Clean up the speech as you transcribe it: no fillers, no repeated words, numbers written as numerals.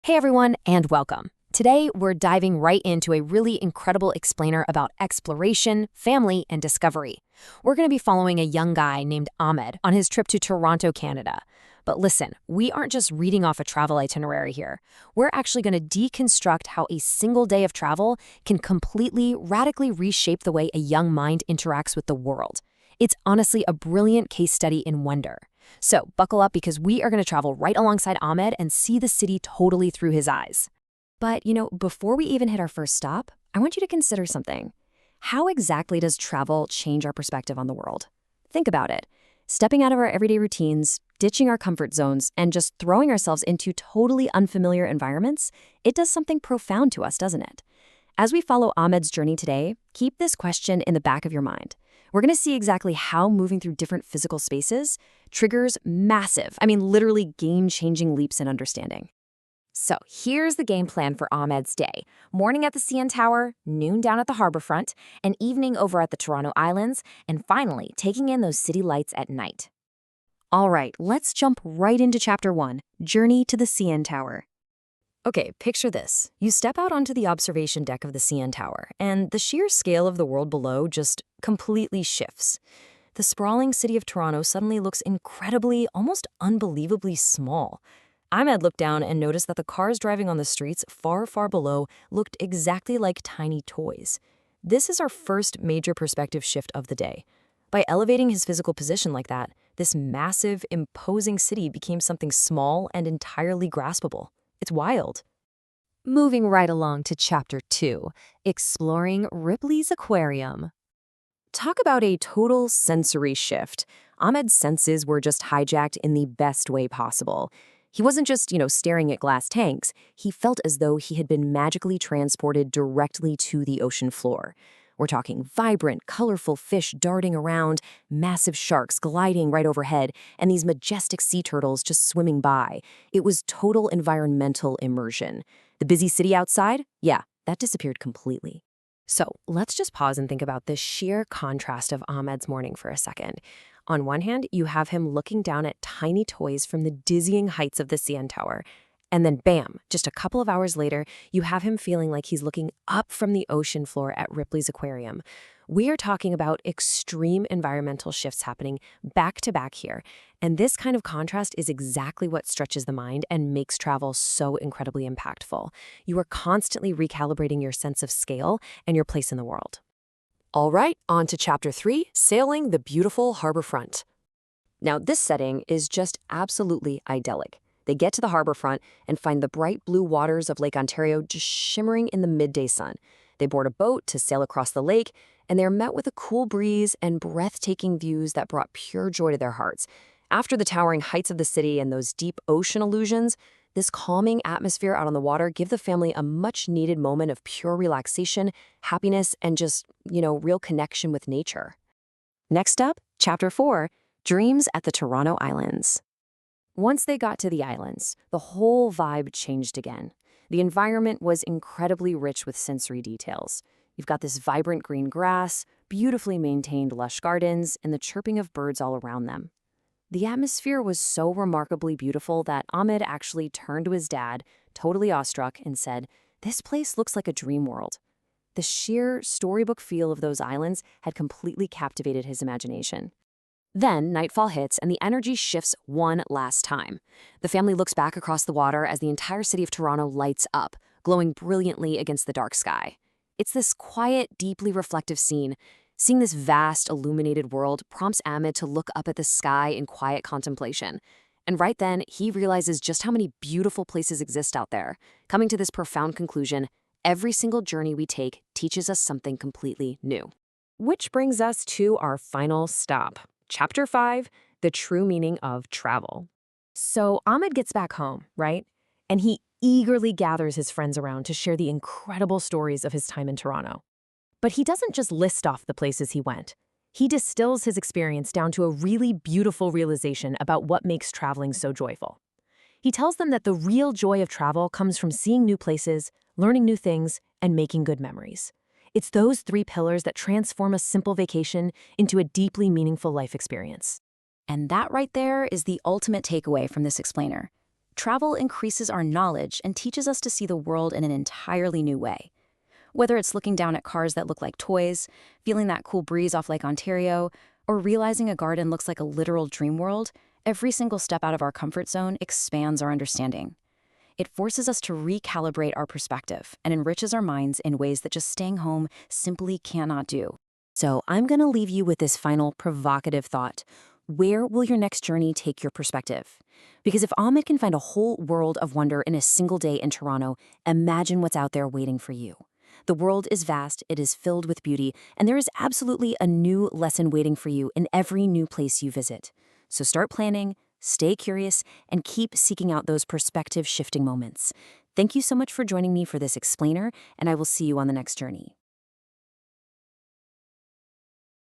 Hey everyone, and welcome. Today, we're diving right into a really incredible explainer about exploration, family, and discovery. We're going to be following a young guy named Ahmed on his trip to Toronto, Canada. But listen, we aren't just reading off a travel itinerary here. We're actually going to deconstruct how a single day of travel can completely, radically reshape the way a young mind interacts with the world. It's honestly a brilliant case study in wonder. So buckle up because we are going to travel right alongside Ahmed and see the city totally through his eyes. But, before we even hit our first stop, I want you to consider something. How exactly does travel change our perspective on the world? Think about it. Stepping out of our everyday routines, ditching our comfort zones, and just throwing ourselves into totally unfamiliar environments, it does something profound to us, doesn't it? As we follow Ahmed's journey today, keep this question in the back of your mind. We're going to see exactly how moving through different physical spaces triggers massive, literally game-changing leaps in understanding. So here's the game plan for Ahmed's day. Morning at the CN Tower, noon down at the harborfront, an evening over at the Toronto Islands, and finally taking in those city lights at night. All right, let's jump right into Chapter 1, Journey to the CN Tower. Okay, picture this. You step out onto the observation deck of the CN Tower, and the sheer scale of the world below just completely shifts. The sprawling city of Toronto suddenly looks incredibly, almost unbelievably small. Ahmed looked down and noticed that the cars driving on the streets far, far below looked exactly like tiny toys. This is our first major perspective shift of the day. By elevating his physical position like that, this massive, imposing city became something small and entirely graspable. It's wild. Moving right along to Chapter 2, Exploring Ripley's Aquarium. Talk about a total sensory shift. Ahmed's senses were just hijacked in the best way possible. He wasn't just, staring at glass tanks. He felt as though he had been magically transported directly to the ocean floor. We're talking vibrant, colorful fish darting around, massive sharks gliding right overhead, and these majestic sea turtles just swimming by. It was total environmental immersion. The busy city outside? Yeah, that disappeared completely. So let's just pause and think about this sheer contrast of Ahmed's morning for a second. On one hand, you have him looking down at tiny toys from the dizzying heights of the CN Tower. And then bam, just a couple of hours later, you have him feeling like he's looking up from the ocean floor at Ripley's Aquarium. We are talking about extreme environmental shifts happening back to back here. And this kind of contrast is exactly what stretches the mind and makes travel so incredibly impactful. You are constantly recalibrating your sense of scale and your place in the world. All right, on to Chapter 3, Sailing the Beautiful Harbor Front. Now, this setting is just absolutely idyllic. They get to the harbor front and find the bright blue waters of Lake Ontario just shimmering in the midday sun. They board a boat to sail across the lake, and they're met with a cool breeze and breathtaking views that brought pure joy to their hearts. After the towering heights of the city and those deep ocean illusions, this calming atmosphere out on the water give the family a much-needed moment of pure relaxation, happiness, and just, real connection with nature. Next up, Chapter 4, Dreams at the Toronto Islands. Once they got to the islands, the whole vibe changed again. The environment was incredibly rich with sensory details. You've got this vibrant green grass, beautifully maintained lush gardens, and the chirping of birds all around them. The atmosphere was so remarkably beautiful that Ahmed actually turned to his dad, totally awestruck, and said, "This place looks like a dream world." The sheer storybook feel of those islands had completely captivated his imagination. Then nightfall hits and the energy shifts one last time. The family looks back across the water as the entire city of Toronto lights up, glowing brilliantly against the dark sky. It's this quiet, deeply reflective scene. Seeing this vast, illuminated world prompts Ahmed to look up at the sky in quiet contemplation. And right then, he realizes just how many beautiful places exist out there. Coming to this profound conclusion, every single journey we take teaches us something completely new. Which brings us to our final stop. Chapter 5, The True Meaning of Travel. So Ahmed gets back home, right? And he eagerly gathers his friends around to share the incredible stories of his time in Toronto. But he doesn't just list off the places he went. He distills his experience down to a really beautiful realization about what makes traveling so joyful. He tells them that the real joy of travel comes from seeing new places, learning new things, and making good memories. It's those three pillars that transform a simple vacation into a deeply meaningful life experience. And that right there is the ultimate takeaway from this explainer. Travel increases our knowledge and teaches us to see the world in an entirely new way. Whether it's looking down at cars that look like toys, feeling that cool breeze off Lake Ontario, or realizing a garden looks like a literal dream world, every single step out of our comfort zone expands our understanding. It forces us to recalibrate our perspective and enriches our minds in ways that just staying home simply cannot do. So I'm going to leave you with this final provocative thought. Where will your next journey take your perspective? Because if Ahmed can find a whole world of wonder in a single day in Toronto, imagine what's out there waiting for you. The world is vast, it is filled with beauty, and there is absolutely a new lesson waiting for you in every new place you visit. So start planning, stay curious, and keep seeking out those perspective-shifting moments. Thank you so much for joining me for this explainer, and I will see you on the next journey.